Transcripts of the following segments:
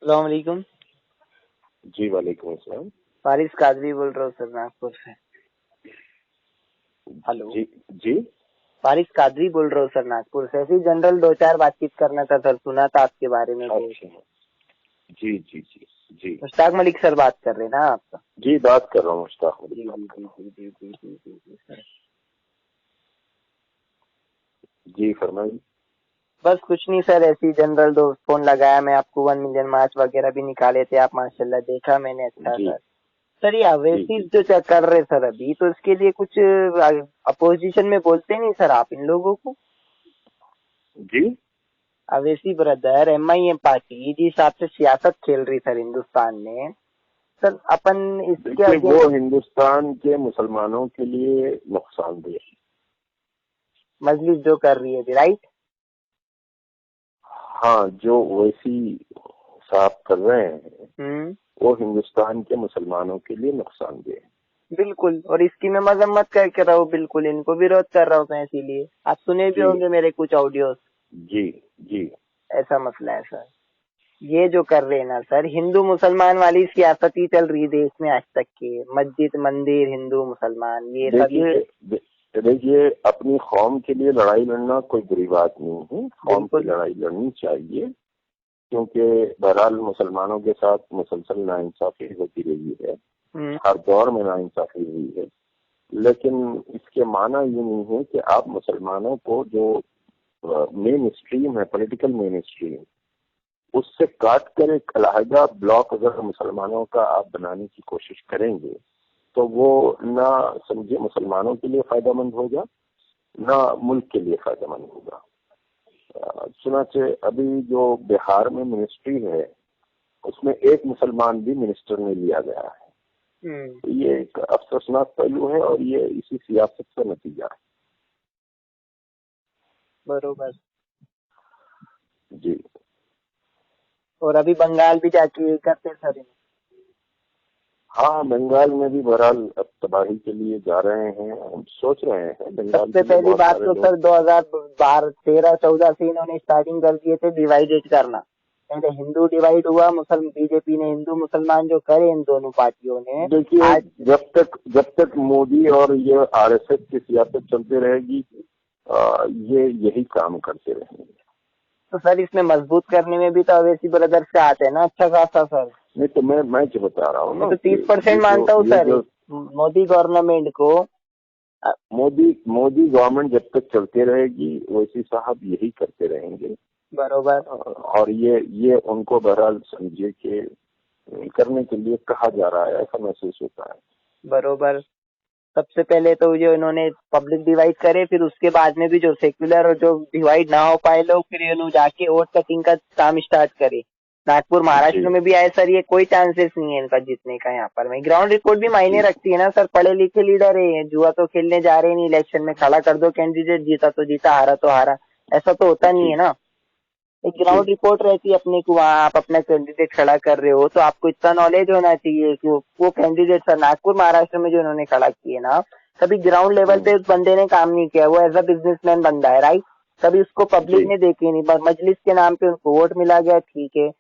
अस्सलाम वालेकुम। जी वालेकुम अस्सलाम। फारिस कादरी बोल रहा हूँ सर, नागपुर से। हेलो जी जी फारिस कादरी बोल रहा हूँ सर, नागपुर से। ऐसे ही जनरल दो चार बातचीत करना था सर, सुना था आपके बारे में भी। अच्छा जी जी जी जी मुश्ताक मलिक सर बात कर रहे हैं ना आपका? जी बात कर रहा हूँ मुश्ताक जी मलिक जी बात कर जी रहा हूँ। जी जी जी जी जी जी सर। जी फरमाइए। बस कुछ नहीं सर, ऐसे ही जनरल दो फोन लगाया मैं आपको। 1 मिलियन मार्च वगैरह भी निकाले थे आप, माशाल्लाह देखा मैंने, अच्छा जी सर। सर ये जी अवैसी जी जो कर रहे सर अभी, तो इसके लिए कुछ अपोजिशन में बोलते नहीं सर आप इन लोगों को? जी अवैसी ब्रदर MIM पार्टी जिस हिसाब से सियासत खेल रही सर हिंदुस्तान में, सर अपन इसके देखिए, वो अगेंस्ट हिंदुस्तान के मुसलमानों के लिए नुकसानदेह है। मजलिस जो कर रही है, राइट? हाँ, जो ओवैसी साहब कर रहे हैं वो हिंदुस्तान के मुसलमानों के लिए नुकसानदेह है। बिल्कुल। और इसकी मैं मजम्मत करके रहा हूँ, बिल्कुल इनको विरोध कर रहा हूँ मैं, इसीलिए आप सुने भी जी होंगे मेरे कुछ ऑडियोस। जी जी ऐसा मसला है सर। ये जो कर रहे हैं ना सर, हिंदू मुसलमान वाली सियासत ही चल रही है देश में आज तक के। मस्जिद मंदिर, हिंदू मुसलमान, ये सभी। देखिए, अपनी कौम के लिए लड़ाई लड़ना कोई बुरी बात नहीं है। कौम की बिल्कुल लड़ाई लड़नी चाहिए, क्योंकि बहरहाल मुसलमानों के साथ मुसलसल नाइंसाफी होती रही है, हर दौर में नाइंसाफी हुई है। लेकिन इसके माना ये नहीं है कि आप मुसलमानों को जो मेन स्ट्रीम है, पॉलिटिकल मेन स्ट्रीम, उससे काट कर एक अलहदा ब्लॉक अगर मुसलमानों का आप बनाने की कोशिश करेंगे तो वो ना समझे मुसलमानों के लिए फायदेमंद होगा, ना मुल्क के लिए फायदेमंद होगा। चुनाचे अभी जो बिहार में मिनिस्ट्री है उसमें एक मुसलमान भी मिनिस्टर ने लिया गया है। तो ये एक अफसोसनाक पहलू है और ये इसी सियासत का नतीजा है। बरोबर जी। और अभी बंगाल भी जाके करते सर। हाँ, बंगाल में भी बहरहाल अब तबाही के लिए जा रहे हैं, हम सोच रहे हैं बंगाल सबसे के लिए पहली बहुत बात सारे तो लोग। सर 2013-14 से इन्होंने स्टार्टिंग कर दिए थे डिवाइडेड करना। पहले हिंदू डिवाइड हुआ, बीजेपी ने हिंदू मुसलमान जो करे इन दोनों पार्टियों ने। देखिए, आज जब तक मोदी और ये RSS की सियासत चलती रहेगी, ये यही काम करते रहेंगे। तो सर इसमें मजबूत करने में भी तो अवैसी ब्रदर्स का हाथ है ना, अच्छा खासा सर। नहीं तो मैं जो बता रहा हूँ ना, मैं तो 30% मानता हूँ सर मोदी गवर्नमेंट को। मोदी गवर्नमेंट जब तक चलती रहेगी ओवैसी साहब यही करते रहेंगे। बरोबर। और ये उनको बहरहाल समझिए कि करने के लिए कहा जा रहा है, ऐसा महसूस होता है। बरोबर। सबसे पहले तो जो इन्होंने पब्लिक डिवाइड करे, फिर उसके बाद में भी जो सेक्युलर और जो डिवाइड ना हो पाए लोग, फिर इन्होंने जाके वोट कटिंग का काम स्टार्ट करे। नागपुर महाराष्ट्र में भी आए सर, ये कोई चांसेस नहीं है इनका जीतने का। यहाँ पर मैं ग्राउंड रिपोर्ट भी मायने रखती है ना सर। पढ़े लिखे लीडर है, जुआ तो खेलने जा रहे नहीं, इलेक्शन में खड़ा कर दो कैंडिडेट, जीता तो जीता, हारा तो हारा, ऐसा तो होता नहीं है ना। एक ग्राउंड रिपोर्ट रहती है अपने को, वहाँ आप अपना कैंडिडेट खड़ा कर रहे हो तो आपको इतना नॉलेज होना चाहिए कि वो कैंडिडेट सर नागपुर महाराष्ट्र में जो इन्होंने खड़ा किए ना, कभी ग्राउंड लेवल पे उस बंदे ने काम नहीं किया। वो एज अ बिजनेसमैन बंदा है, राइट? कभी उसको पब्लिक ने देखी नहीं, मजलिस के नाम पे उनको वोट मिला गया, ठीक है।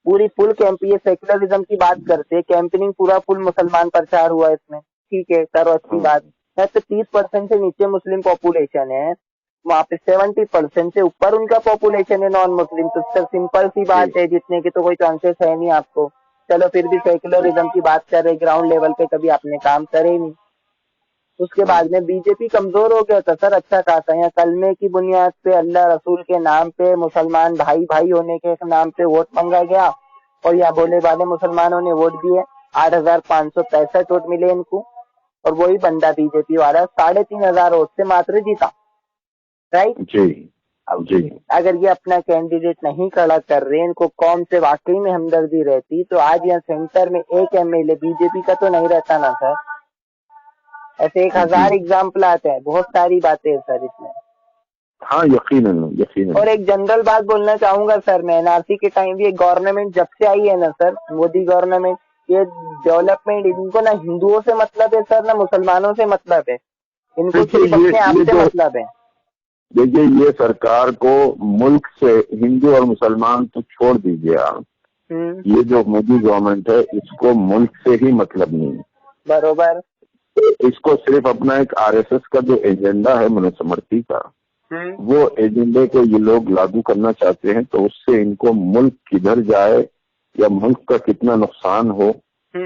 पूरी फुल कैंप, ये सेक्युलरिज्म की बात करते हैं, कैंपेनिंग पूरा फुल मुसलमान प्रचार हुआ इसमें, ठीक है सर, अच्छी बात है। तो 30% से नीचे मुस्लिम पॉपुलेशन है वहाँ पे, 70% से ऊपर उनका पॉपुलेशन है नॉन मुस्लिम। तो सर सिंपल सी बात है, जीतने की तो कोई चांसेस है नहीं आपको। चलो फिर भी सेक्युलरिज्म की बात कर रहे, ग्राउंड लेवल पे कभी आपने काम करे नहीं। उसके बाद में बीजेपी कमजोर हो गया था सर, अच्छा खासा। यहाँ कलमे की बुनियाद पे, अल्लाह रसूल के नाम पे, मुसलमान भाई भाई होने के नाम पे वोट मांगा गया, और यहाँ बोले वाले मुसलमानों ने वोट दिए। 8,565 वोट मिले इनको, और वही बंदा बीजेपी वाला 3,500 वोट से मात्र जीता, राइट? जी। अगर ये अपना कैंडिडेट नहीं खड़ा कर रहे, इनको कौम से वाकई में हमदर्दी रहती, तो आज यहाँ सेंटर में एक MLA बीजेपी का तो नहीं रहता ना सर। ऐसे 1,000 एग्जाम्पल आते हैं, बहुत सारी बातें हैं सर इसमें। हाँ, यकीनन। और एक जनरल बात बोलना चाहूंगा सर, मैं NRC के टाइम भी, गवर्नमेंट जब से आई है ना सर, मोदी गवर्नमेंट, ये डेवलपमेंट इनको ना हिंदुओं से मतलब है सर, ना मुसलमानों से मतलब है, इनको सिर्फ अपने आप से मतलब है। देखिए, ये सरकार को मुल्क से हिंदू और मुसलमान तो छोड़ दीजिए आप, ये जो मोदी गवर्नमेंट है इसको मुल्क से ही मतलब नहीं है। बरोबर। इसको सिर्फ अपना एक आरएसएस का जो एजेंडा है मनुस्मृति का, वो एजेंडे को ये लोग लागू करना चाहते हैं, तो उससे इनको मुल्क किधर जाए या मुल्क का कितना नुकसान हो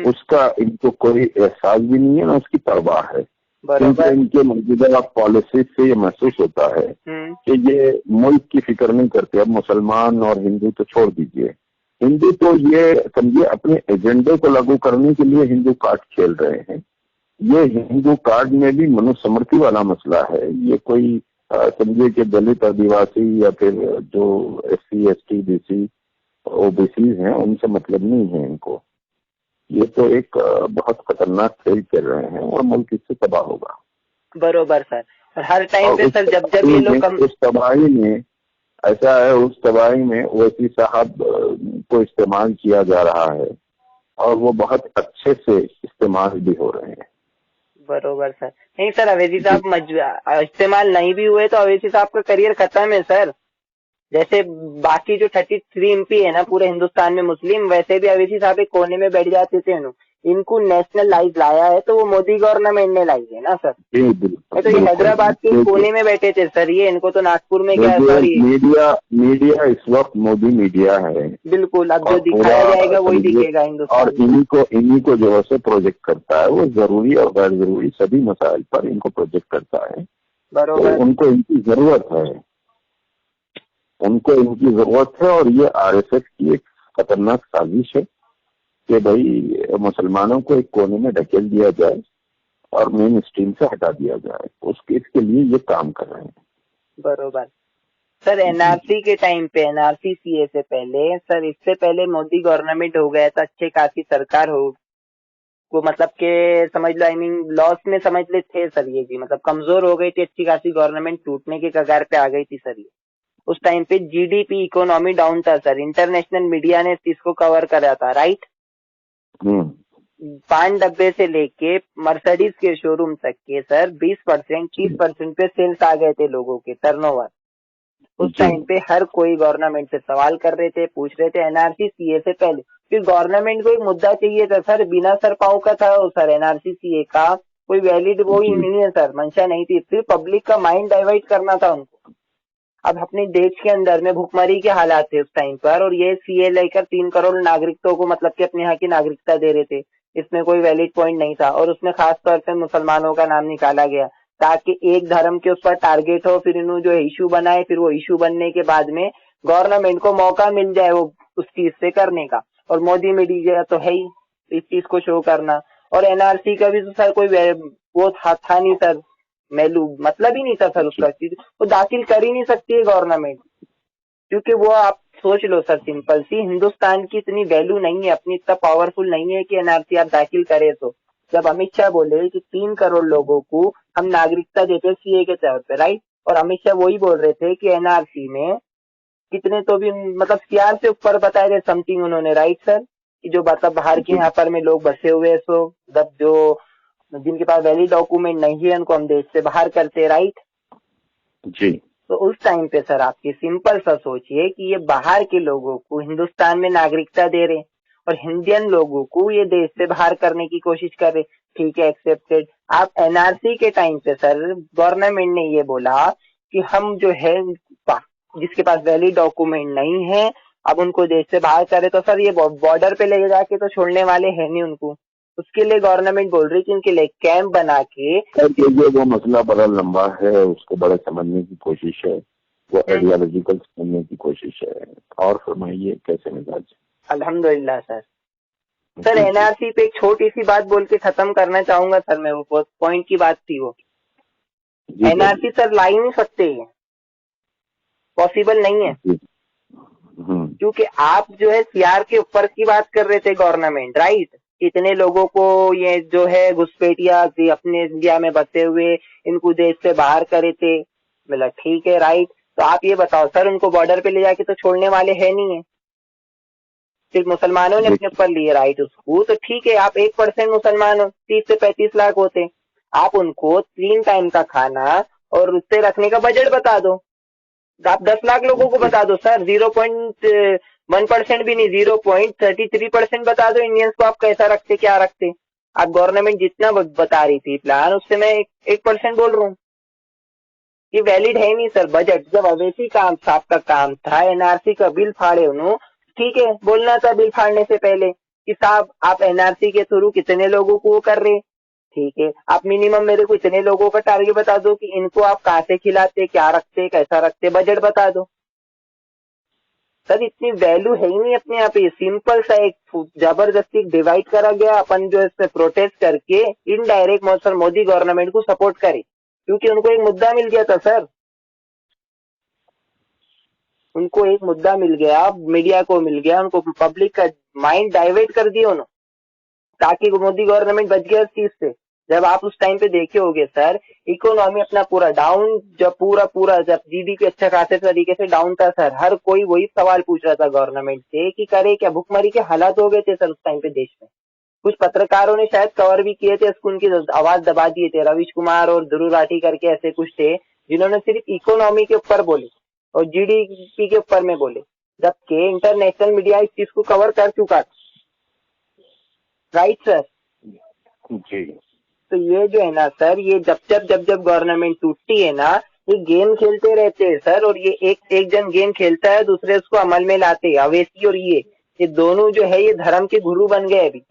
उसका इनको कोई एहसास भी नहीं है, ना उसकी परवाह है। क्योंकि इनके मौजूदा पॉलिसी से ये महसूस होता है कि ये मुल्क की फिक्र नहीं करते। अब मुसलमान और हिंदू तो छोड़ दीजिए, हिंदू तो ये समझिए अपने एजेंडे को लागू करने के लिए हिंदू कार्ड खेल रहे हैं। ये हिंदू कार्ड में भी मनुस्मृति वाला मसला है। ये कोई समझिए कि दलित, आदिवासी या फिर जो SC ST BC OBC हैं उनसे मतलब नहीं है इनको। ये तो एक बहुत खतरनाक खेल खेल रहे हैं और मुल्क इससे तबाह होगा। बरोबर सर। और हर टाइम पे सर जब ये लोग उस तबाही में ऐसा है, उस तबाही में ओवैसी साहब को इस्तेमाल किया जा रहा है और वो बहुत अच्छे से इस्तेमाल भी हो रहे हैं। बरोबर सर। नहीं सर, अवैसी साहब इस्तेमाल नहीं भी हुए तो अवैसी साहब का करियर खत्म है सर। जैसे बाकी जो 33 MP है ना पूरे हिंदुस्तान में मुस्लिम, वैसे भी अवैसी साहब एक कोने में बैठ जाते थे। इनको नेशनलाइज लाया है तो वो मोदी गवर्नमेंट ने लाई है ना सर। तो ये हैदराबाद के कोने में बैठे थे सर, ये इनको तो नागपुर में क्या सॉरी मीडिया इस वक्त मोदी मीडिया है। बिल्कुल, अब जो दिखाया जाएगा वही दिखेगा हिंदुस्तान। और इन्हीं को जो है प्रोजेक्ट करता है, वो जरूरी और गैर जरूरी सभी मसाइल पर इनको प्रोजेक्ट करता है। बरोबर। तो उनको इनकी जरूरत है, उनको इनकी जरूरत है। और ये RSS की एक खतरनाक साजिश है कि भाई मुसलमानों को एक कोने में ढकेल दिया जाए और मेन स्ट्रीम से हटा दिया जाए। इसके लिए ये काम कर रहे हैं। बरोबर सर। NRC के टाइम पे, NRC CA से पहले सर, इससे पहले मोदी गवर्नमेंट हो गया था, अच्छे खासी सरकार हो को मतलब के समझ लो, लॉस में समझ ले थे सर। ये भी मतलब कमजोर हो गई थी, अच्छी खासी गवर्नमेंट टूटने के कगार पे आ गई थी सर। ये उस टाइम पे GDP इकोनॉमी डाउन था सर। इंटरनेशनल मीडिया ने इसको कवर करा था, राइट। पान डब्बे से लेके मर्सिडीज के शोरूम तक के सर 20% 30% पे सेल्स आ गए थे लोगों के टर्नओवर। उस टाइम पे हर कोई गवर्नमेंट से सवाल कर रहे थे, पूछ रहे थे। NRC CA से पहले फिर गवर्नमेंट को एक मुद्दा चाहिए था सर, बिना सर पाँव का था सर। NRC CA का कोई वैलिड वो ही नहीं है सर, मंशा नहीं थी। फिर पब्लिक का माइंड डाइवर्ट करना था उनको। अब अपने देश के अंदर में भूखमरी के हालात थे उस टाइम पर, और ये CA लेकर 3 करोड़ नागरिकों को मतलब कि अपने यहाँ की नागरिकता दे रहे थे। इसमें कोई वैलिड पॉइंट नहीं था, और उसमें खास तौर पे मुसलमानों का नाम निकाला गया ताकि एक धर्म के उस पर टारगेट हो। फिर इन्होंने जो इशू बनाए, फिर वो इशू बनने के बाद में गवर्नमेंट को मौका मिल जाए वो उस चीज से करने का। और मोदी मीडिया तो है ही इस चीज को शो करना। और NRC का भी तो सर कोई वो था नहीं सर, मतलब ही नहीं था सर उसका चीज। वो दाखिल कर ही नहीं सकती है गवर्नमेंट, क्योंकि वो आप सोच लो सर, सिंपल सी, हिंदुस्तान की इतनी वैल्यू नहीं है, अपनी इतना पावरफुल नहीं है कि NRC आप दाखिल करे। तो जब अमित शाह बोले कि 3 करोड़ लोगों को हम नागरिकता देते CA के तौर पे, राइट, और अमित शाह वही बोल रहे थे कि NRC में कितने तो भी मतलब CR से ऊपर बताए थे समथिंग उन्होंने, राइट सर, कि जो मतलब बाहर के यहाँ पर में लोग बसे हुए हैं, सो जब जो जिनके पास वैलिड डॉक्यूमेंट नहीं है उनको हम देश से बाहर करते, राइट जी। तो उस टाइम पे सर आपकी सिंपल सा सोचिए कि ये बाहर के लोगों को हिंदुस्तान में नागरिकता दे रहे और इंडियन लोगों को ये देश से बाहर करने की कोशिश कर रहे। ठीक है, एक्सेप्टेड। आप NRC के टाइम पे सर गवर्नमेंट ने ये बोला कि हम जो है जिसके पास वैलिड डॉक्यूमेंट नहीं है अब उनको देश से बाहर करे, तो सर ये बॉर्डर पे ले जाके तो छोड़ने वाले हैं नहीं उनको। उसके लिए गवर्नमेंट बोल रही कि उनके लिए कैंप बना के। वो मसला बड़ा लंबा है, उसको बड़ा समझने की कोशिश है, वो आइडियोलॉजिकल समझने की कोशिश है। और फरमाइए कैसे मिजाज? अल्हम्दुलिल्लाह सर। सर NRC पे एक छोटी सी बात बोल के खत्म करना चाहूंगा सर मैं, वो पॉइंट की बात थी वो। NRC सर ला ही नहीं सकते, पॉसिबल नहीं है, क्योंकि आप जो है CR के ऊपर की बात कर रहे थे गवर्नमेंट, राइट। इतने लोगों को ये जो है घुसपैठिया अपने इंडिया में बसे हुए इनको देश से बाहर करे थे, मतलब ठीक है, राइट। तो आप ये बताओ सर उनको बॉर्डर पे ले जाके तो छोड़ने वाले है नहीं है, सिर्फ मुसलमानों ने अपने ऊपर लिए राइट उसको। तो ठीक है, आप 1% मुसलमान हो, 30 से 35 लाख होते, आप उनको 3 टाइम का खाना और उससे रखने का बजट बता दो। आप 10 लाख लोगों को बता दो सर, 1% भी नहीं, 0.33% बता दो इंडियंस को आप कैसा रखते क्या रखते। आप गवर्नमेंट जितना बता रही थी प्लान, उससे मैं 1% बोल रहा हूँ। ये वैलिड है नहीं सर। बजट जब अवैसी काम साहब का काम था, एनआरसी का बिल फाड़े उन्होंने, ठीक है, बोलना था बिल फाड़ने से पहले कि साहब आप एनआरसी के थ्रू कितने लोगों को वो कर रहे, ठीक है, आप मिनिमम मेरे को इतने लोगों का टारगेट बता दो कि इनको आप कहाँ से खिलाते, क्या रखते, कैसा रखते, बजट बता दो। सर इतनी वैल्यू है ही नहीं अपने यहाँ पे। सिंपल सा एक जबरदस्ती डिवाइड करा गया, अपन जो इसमें प्रोटेस्ट करके इनडायरेक्ट सर मोदी गवर्नमेंट को सपोर्ट करे, क्योंकि उनको एक मुद्दा मिल गया था सर। उनको एक मुद्दा मिल गया, मीडिया को मिल गया, उनको पब्लिक का माइंड डाइवर्ट कर दिया उन्होंने, ताकि मोदी गवर्नमेंट बच गया इस चीज से। जब आप उस टाइम पे देखे होगे सर, इकोनॉमी अपना पूरा डाउन, जब पूरा जब जीडीपी अच्छा खासे तरीके से डाउन था सर, हर कोई वही सवाल पूछ रहा था गवर्नमेंट से कि करे क्या। भुखमरी के हालात हो गए थे सर उस टाइम पे देश में। कुछ पत्रकारों ने शायद कवर भी किए थे, उनकी आवाज दबा दिए थे, रवीश कुमार और ध्रुव राठी करके ऐसे कुछ थे, जिन्होंने सिर्फ इकोनॉमी के ऊपर बोले और जीडीपी के ऊपर में बोले, जबकि इंटरनेशनल मीडिया इस चीज को कवर कर चुका था। राइट सर जी। तो ये जो है ना सर, ये जब गवर्नमेंट टूटती है ना, ये गेम खेलते रहते हैं सर, और ये एक जन गेम खेलता है, दूसरे उसको अमल में लाते हैं। अवैसी और ये दोनों जो है ये धर्म के गुरु बन गए। अभी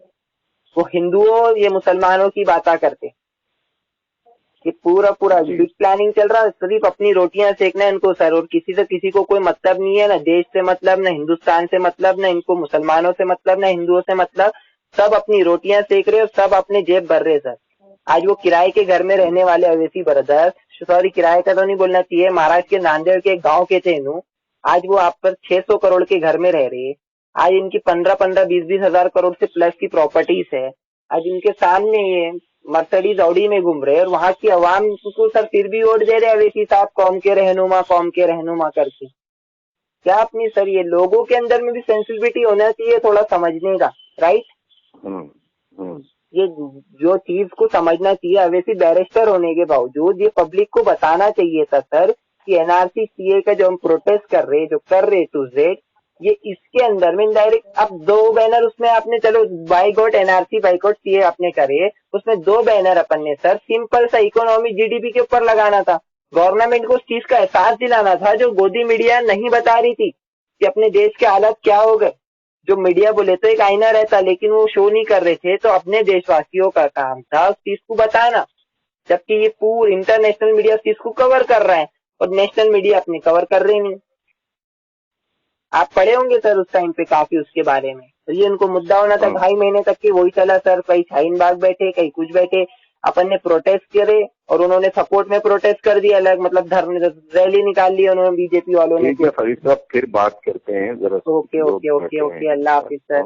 वो हिंदुओं ये मुसलमानों की बातें करते, कि पूरा बिग प्लानिंग चल रहा है, सिर्फ अपनी रोटियां सेकना है इनको सर, और किसी से किसी को कोई मतलब नहीं है, ना देश से मतलब, ना हिंदुस्तान से मतलब, ना इनको मुसलमानों से मतलब, ना हिंदुओं से मतलब। सब अपनी रोटियां सेक रहे और सब अपने जेब भर रहे सर। आज वो किराए के घर में रहने वाले अवैसी ब्रदर्स, सॉरी किराए का तो नहीं बोलना चाहिए, महाराष्ट्र के नांदेड़ के गांव के थे इन्हों, आज वो आप पर 600 करोड़ के घर में रह रहे। आज इनकी 15-15, 20-20 हजार करोड़ से प्लस की प्रॉपर्टीज है। आज इनके सामने ये मर्सिडीज ऑडी में घूम रहे, और वहां की आवाम को सर फिर भी वोट दे रहे अवैसी साहब, कौम के रहनुमा करके। क्या अपनी सर ये लोगों के अंदर में भी सेंसिटिविटी होना चाहिए थोड़ा समझने का। राइट ये जो चीज को समझना चाहिए, अवैसी बैरिस्टर होने के बावजूद ये पब्लिक को बताना चाहिए था सर कि एनआरसी सीए का जो हम प्रोटेस्ट कर रहे टू जेड, ये इसके अंदर में डायरेक्ट अब 2 बैनर उसमें आपने, चलो बाइकआउट एनआरसी बाइकआउट सीए आपने करे, उसमें 2 बैनर अपन ने सर सिंपल सा इकोनॉमी जीडीपी के ऊपर लगाना था। गवर्नमेंट को उस चीज का एहसास दिलाना था जो गोदी मीडिया नहीं बता रही थी कि अपने देश के हालात क्या हो गए। जो मीडिया बोले तो एक आईना रहता, लेकिन वो शो नहीं कर रहे थे, तो अपने देशवासियों का काम था उस चीज को बताना, जबकि ये पूरा इंटरनेशनल मीडिया उस चीज को कवर कर रहा है और नेशनल मीडिया अपने कवर कर रहे नहीं। आप पढ़े होंगे सर उस टाइम पे काफी उसके बारे में। तो ये उनको मुद्दा होना था 2.5 महीने तक की, वही चला सर, कहीं शाहीन बाग बैठे, कहीं कुछ बैठे, अपन ने प्रोटेस्ट करे और उन्होंने सपोर्ट में प्रोटेस्ट कर दिया अलग, मतलब रैली निकाल ली उन्होंने बीजेपी वालों ने। फरीद साहब फिर बात करते हैं जरा। ओके, अल्लाह हाफिज सर।